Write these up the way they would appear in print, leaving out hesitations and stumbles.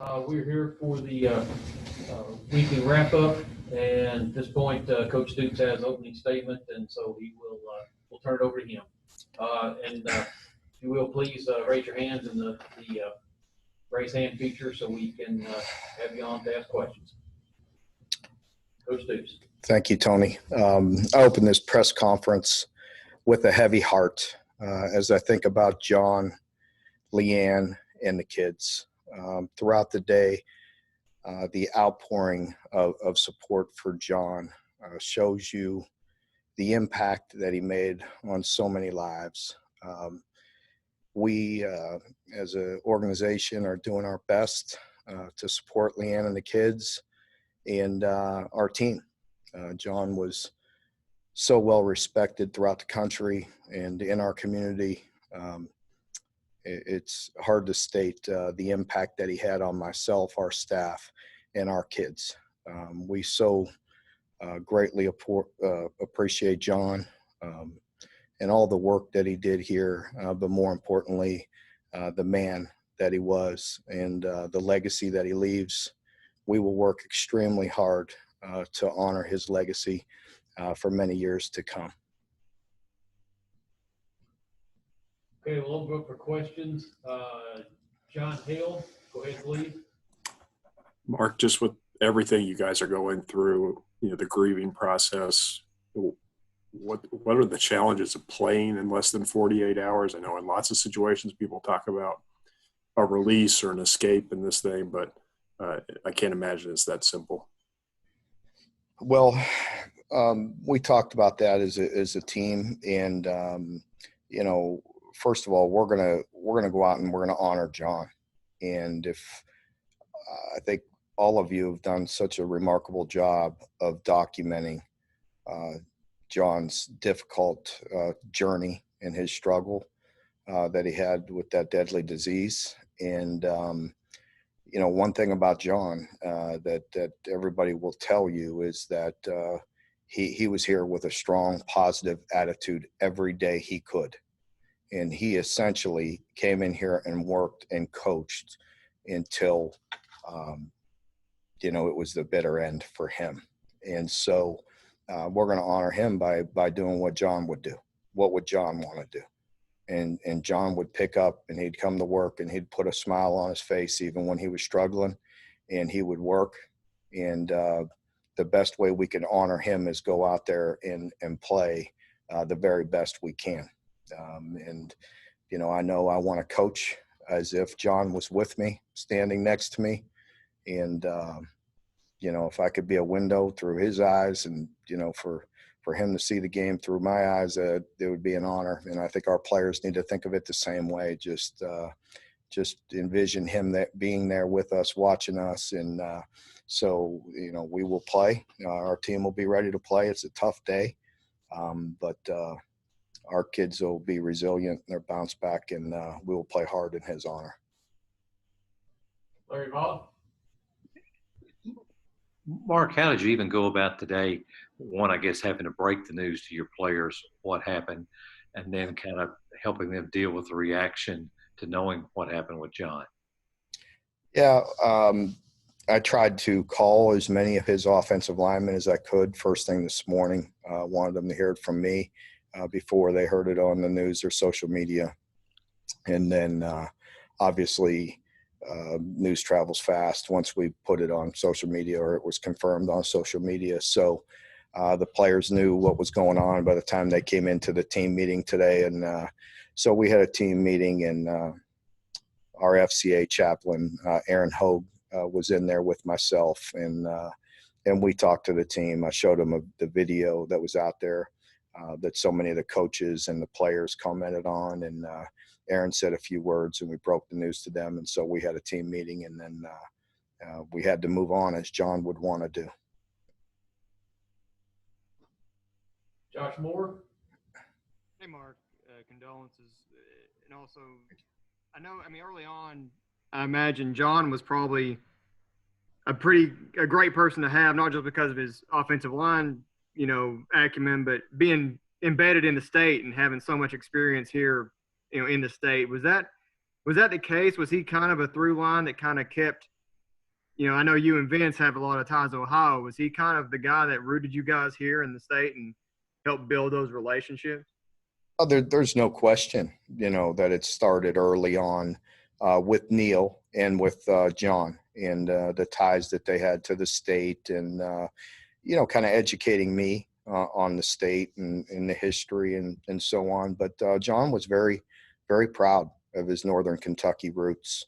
We're here for the weekly wrap-up, and at this point, Coach Stoops has opening statement, and so we'll turn it over to him. If you will, please raise your hands in the raise hand feature so we can have you on to ask questions. Coach Stoops. Thank you, Tony. I open this press conference with a heavy heart as I think about John, Leanne, and the kids. Throughout the day, the outpouring of support for John shows you the impact that he made on so many lives. We, as an organization, are doing our best to support Leanne and the kids and our team. John was so well respected throughout the country and in our community. It's hard to state the impact that he had on myself, our staff, and our kids. We so greatly appreciate John and all the work that he did here, but more importantly, the man that he was and the legacy that he leaves. We will work extremely hard to honor his legacy for many years to come. Okay, we'll go for questions. John Hill, go ahead, please. Mark, just with everything you guys are going through, the grieving process, what are the challenges of playing in less than 48 hours? I know in lots of situations people talk about a release or an escape in this thing, but I can't imagine it's that simple. Well, we talked about that as a team, and first of all, we're gonna go out and we're gonna honor John. And I think all of you have done such a remarkable job of documenting John's difficult journey and his struggle that he had with that deadly disease. And one thing about John that everybody will tell you is that he was here with a strong, positive attitude every day he could. And he essentially came in here and worked and coached until, it was the bitter end for him. And so we're going to honor him by doing what John would do. What would John want to do? And John would pick up and he'd come to work and he'd put a smile on his face even when he was struggling, and he would work. And the best way we can honor him is go out there and play the very best we can. I know I want to coach as if John was with me, standing next to me. And, if I could be a window through his eyes and, for him to see the game through my eyes, it would be an honor. And I think our players need to think of it the same way. Just envision him being there with us, watching us. And so, we will play. Our team will be ready to play. It's a tough day. But our kids will be resilient, they'll bounce back, and we will play hard in his honor. Larry Bob? Mark, how did you even go about today? One, I guess, having to break the news to your players, what happened, and then kind of helping them deal with the reaction to knowing what happened with John. Yeah, I tried to call as many of his offensive linemen as I could first thing this morning. Wanted them to hear it from me before they heard it on the news or social media. And then obviously news travels fast once we put it on social media or it was confirmed on social media. So the players knew what was going on by the time they came into the team meeting today. And so we had a team meeting, and our FCA chaplain, Aaron Hogue, was in there with myself, and we talked to the team. I showed them the video that was out there that so many of the coaches and the players commented on, and Aaron said a few words, and we broke the news to them. And so we had a team meeting, and then we had to move on as John would want to do. Josh Moore? Hey, Mark, condolences. And also, early on, I imagine John was probably a great person to have, not just because of his offensive line, acumen, but being embedded in the state and having so much experience here, in the state. Was that the case? Was he kind of a through line that kind of kept I know you and Vince have a lot of ties to Ohio. Was he kind of the guy that rooted you guys here in the state and helped build those relationships? Oh, there's no question, that it started early on with Neil and with John and the ties that they had to the state and, kind of educating me on the state and the history and so on. But John was very, very proud of his Northern Kentucky roots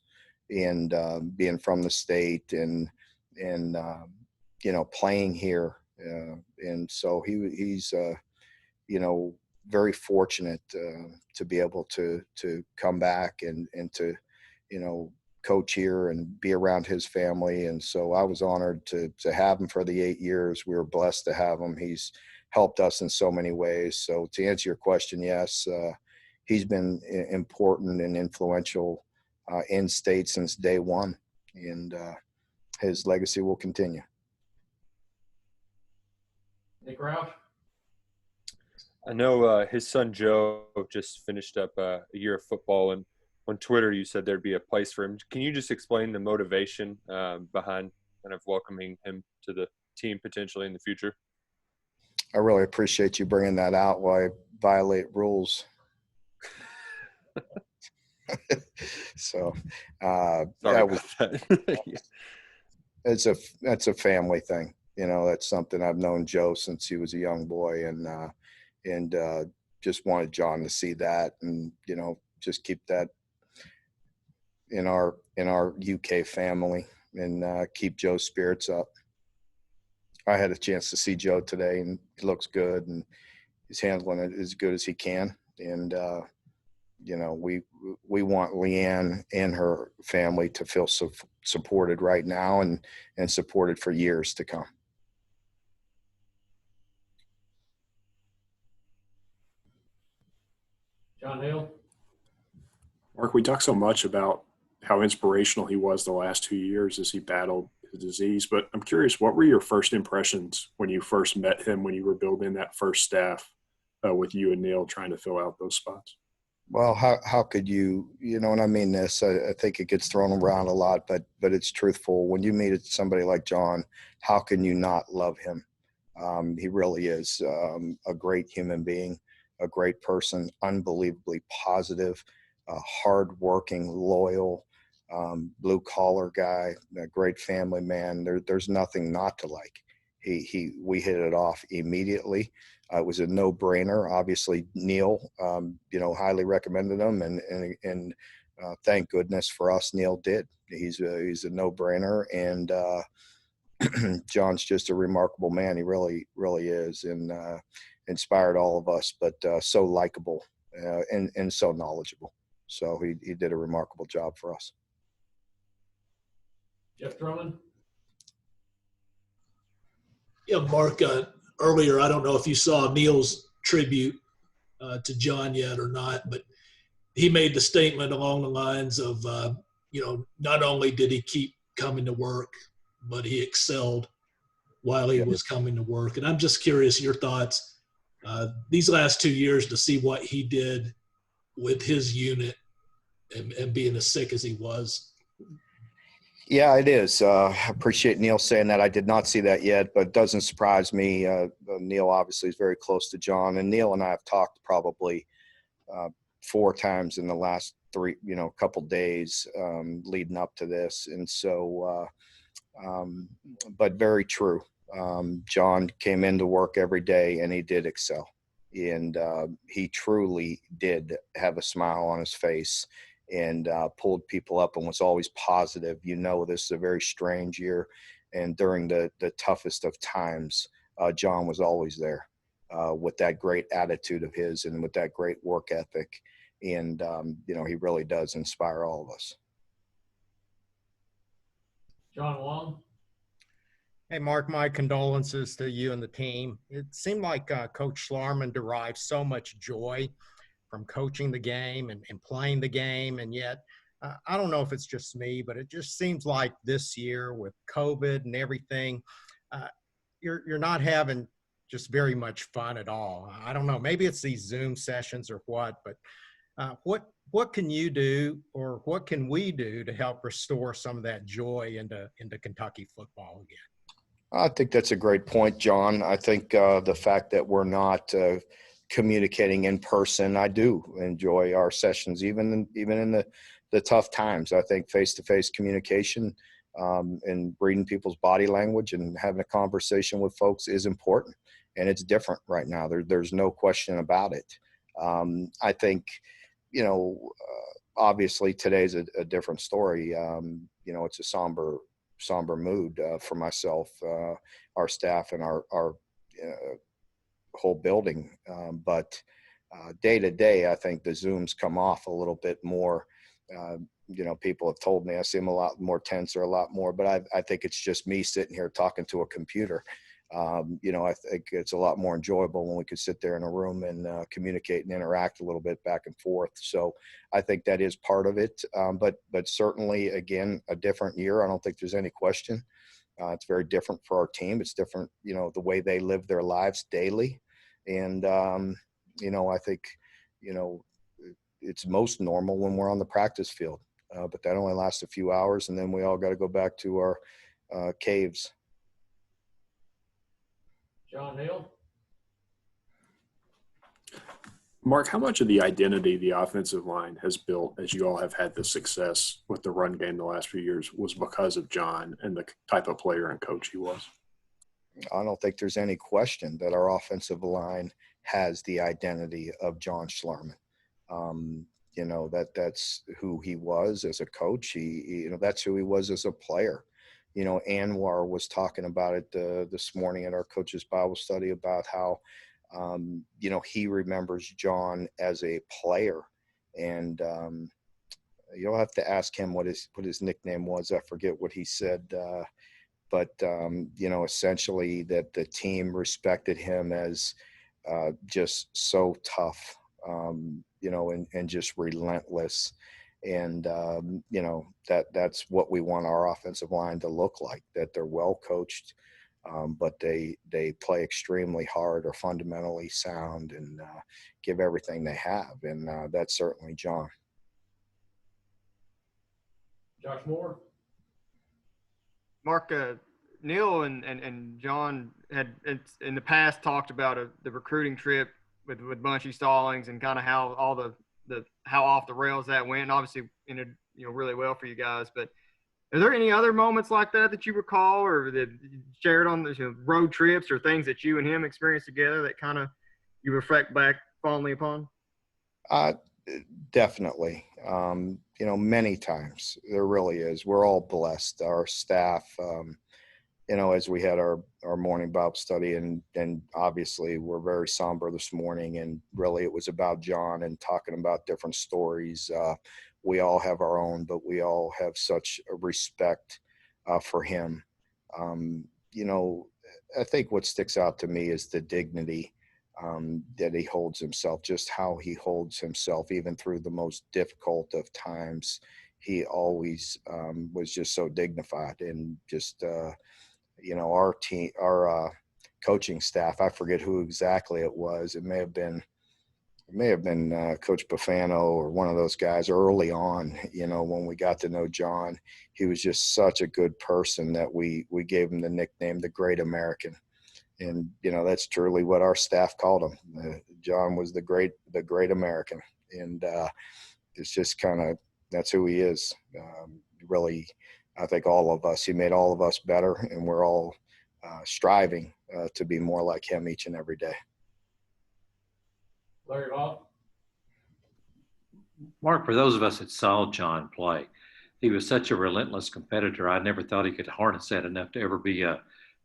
and being from the state and playing here. And so he's very fortunate to be able to come back and to, coach here and be around his family. And so I was honored to have him for the 8 years. We were blessed to have him. He's helped us in so many ways. So to answer your question, yes, he's been important and influential in state since day one, and his legacy will continue. Nick Roush? I know his son Joe just finished up a year of football, and on Twitter you said there'd be a place for him. Can you just explain the motivation behind kind of welcoming him to the team potentially in the future? I really appreciate you bringing that out while I violate rules. So Sorry about that. Yeah. that's a family thing. That's something I've known Joe since he was a young boy, and just wanted John to see that and, just keep that in our UK family and keep Joe's spirits up. I had a chance to see Joe today, and he looks good, and he's handling it as good as he can. And, we want Leanne and her family to feel supported right now and supported for years to come. John Hill? Mark, we talk so much about how inspirational he was the last 2 years as he battled his disease, but I'm curious, what were your first impressions when you first met him, when you were building that first staff with you and Neil trying to fill out those spots? Well, how could you, and I mean this, I think it gets thrown around a lot, but it's truthful. When you meet somebody like John, how can you not love him? He really is a great human being, a great person, unbelievably positive, hardworking, loyal, blue-collar guy, a great family man. There's nothing not to like. We hit it off immediately. It was a no-brainer. Obviously, Neil, highly recommended him, and thank goodness for us, Neil did. He's a no-brainer, and John's just a remarkable man. He really, really is, and inspired all of us. But so likable and so knowledgeable. So he did a remarkable job for us. Jeff Drummond? Yeah, Mark, earlier, I don't know if you saw Neil's tribute to John yet or not, but he made the statement along the lines of, not only did he keep coming to work, but he excelled while he was coming to work. And I'm just curious, your thoughts, these last 2 years, to see what he did with his unit and being as sick as he was. Yeah, it is. I appreciate Neil saying that. I did not see that yet, but it doesn't surprise me. Neil obviously is very close to John, and Neil and I have talked probably 4 times in the last couple days leading up to this. And so, but very true. John came into work every day and he did excel. And he truly did have a smile on his face and pulled people up and was always positive. This is a very strange year. And during the toughest of times, John was always there with that great attitude of his and with that great work ethic. And, he really does inspire all of us. John Long? Hey, Mark, my condolences to you and the team. It seemed like Coach Schlarman derived so much joy from coaching the game and playing the game. And yet, I don't know if it's just me, but it just seems like this year with COVID and everything, you're not having just very much fun at all. I don't know. Maybe it's these Zoom sessions or what, but What can you do, or what can we do to help restore some of that joy into Kentucky football again? I think that's a great point, John. I think the fact that we're not communicating in person, I do enjoy our sessions, even in the tough times. I think face-to-face communication and reading people's body language and having a conversation with folks is important, and it's different right now. There's no question about it. I think, obviously today's a different story. It's a somber mood for myself, our staff, and our whole building. But day to day, I think the Zooms come off a little bit more. People have told me I seem a lot more tense or a lot more, but I think it's just me sitting here talking to a computer. I think it's a lot more enjoyable when we could sit there in a room and communicate and interact a little bit back and forth. So I think that is part of it. But certainly, again, a different year. I don't think there's any question. It's very different for our team. It's different, the way they live their lives daily. And, I think, it's most normal when we're on the practice field. But that only lasts a few hours, and then we all got to go back to our caves. John Hill? Mark, how much of the identity the offensive line has built as you all have had the success with the run game the last few years was because of John and the type of player and coach he was? I don't think there's any question that our offensive line has the identity of John Schlarman. That's who he was as a coach. He that's who he was as a player. Anwar was talking about it this morning at our coach's Bible study about how, he remembers John as a player, and you'll have to ask him what his nickname was. I forget what he said, but essentially that the team respected him as just so tough, and just relentless. And, that's what we want our offensive line to look like, that they're well coached, but they play extremely hard, are fundamentally sound, and give everything they have. And that's certainly John. Josh Moore? Mark, Neil and John had in the past talked about the recruiting trip with Bunchy Stallings and kind of how all the how off the rails that went. And obviously ended really well for you guys. But are there any other moments like that you recall, or that you shared on the road trips, or things that you and him experienced together that kind of you reflect back fondly upon? Definitely. Many times there really is. We're all blessed. Our staff, as we had our morning Bible study, and obviously we're very somber this morning, and really it was about John and talking about different stories. We all have our own, but we all have such a respect for him. I think what sticks out to me is the dignity that he holds himself, just how he holds himself, even through the most difficult of times. He always was just so dignified, and just, our team, our coaching staff, I forget who exactly it was. It may have been Coach Bufano or one of those guys early on, when we got to know John. He was just such a good person that we gave him the nickname, the Great American. And, that's truly what our staff called him. John was the Great American. And it's just that's who he is. Really, I think all of us, he made all of us better, and we're all striving to be more like him each and every day. Larry Hall? Mark, for those of us that saw John play, he was such a relentless competitor. I never thought he could harness that enough to ever be a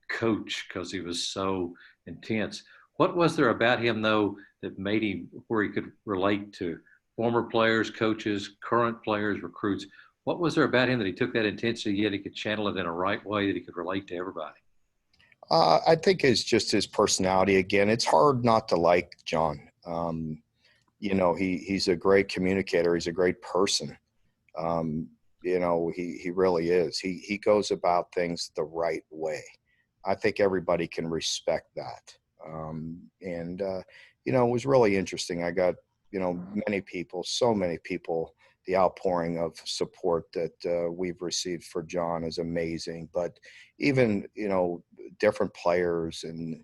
coach, because he was so intense. What was there about him, though, that made him where he could relate to former players, coaches, current players, recruits? What was there about him that he took that intensity, yet he could channel it in a right way that he could relate to everybody? I think it's just his personality. Again, it's hard not to like John. He's a great communicator. He's a great person. He really is. He goes about things the right way. I think everybody can respect that. It was really interesting. I got, many people, so many people, the outpouring of support that we've received for John is amazing. But even, different players and,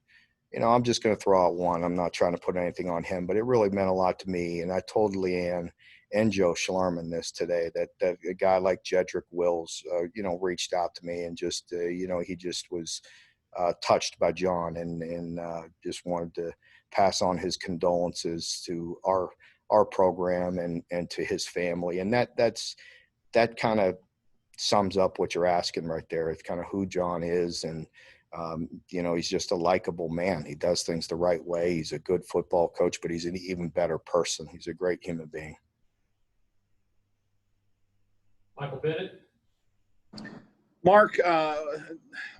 I'm just going to throw out one. I'm not trying to put anything on him, but it really meant a lot to me. And I told Leanne and Joe Schlarman this today, that a guy like Jedrick Wills, reached out to me and just, he just was touched by John and just wanted to pass on his condolences to our program and to his family. And that kind of sums up what you're asking right there. It's kind of who John is. And, he's just a likable man. He does things the right way. He's a good football coach, but he's an even better person. He's a great human being. Michael Bennett. Mark,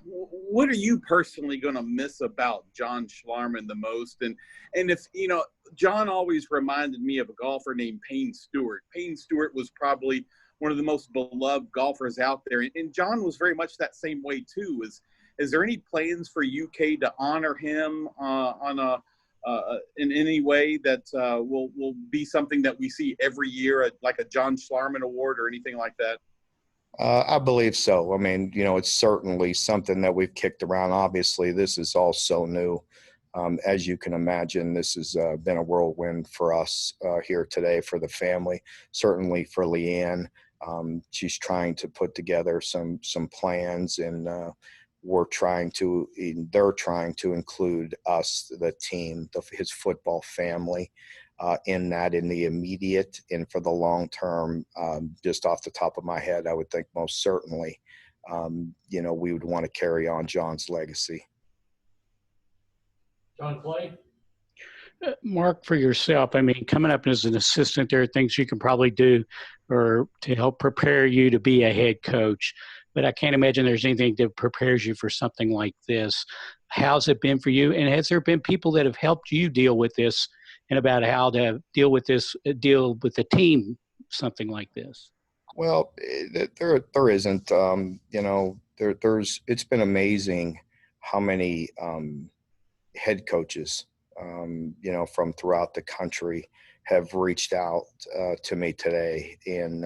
what are you personally going to miss about John Schlarman the most? And if, John always reminded me of a golfer named Payne Stewart. Payne Stewart was probably one of the most beloved golfers out there. And John was very much that same way too. Is there any plans for UK to honor him in any way that will be something that we see every year, like a John Schlarman Award or anything like that? I believe so. I mean, it's certainly something that we've kicked around. Obviously, this is all so new. As you can imagine, this has been a whirlwind for us here today, for the family, certainly for Leanne. She's trying to put together some plans, and they're trying to include us, the team, his football family, in the immediate and for the long term. Just off the top of my head, I would think most certainly, we would want to carry on John's legacy. John Clay. Mark, for yourself, I mean, coming up as an assistant, there are things you can probably do or to help prepare you to be a head coach. But I can't imagine there's anything that prepares you for something like this. How's it been for you? And has there been people that have helped you deal with this and about how to deal with the team, something like this? Well, there isn't, it's been amazing how many head coaches, from throughout the country have reached out to me today. And,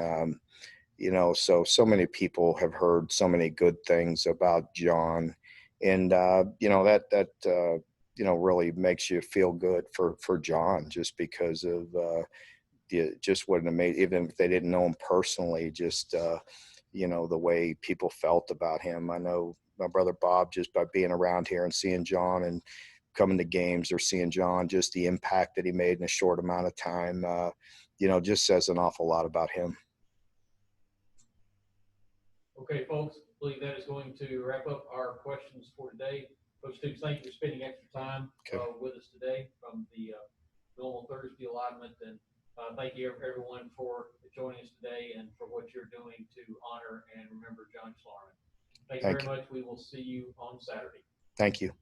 so many people have heard so many good things about John, and, that really makes you feel good for John, just because of just what an amazing, even if they didn't know him personally, just, the way people felt about him. I know my brother Bob, just by being around here and seeing John and coming to games or seeing John, just the impact that he made in a short amount of time, just says an awful lot about him. Okay, folks, I believe that is going to wrap up our questions for today. Coach Stoops, thank you for spending extra time with us today from the normal Thursday alignment. And thank you, everyone, for joining us today and for what you're doing to honor and remember John Schlarman. Thank you very much. We will see you on Saturday. Thank you.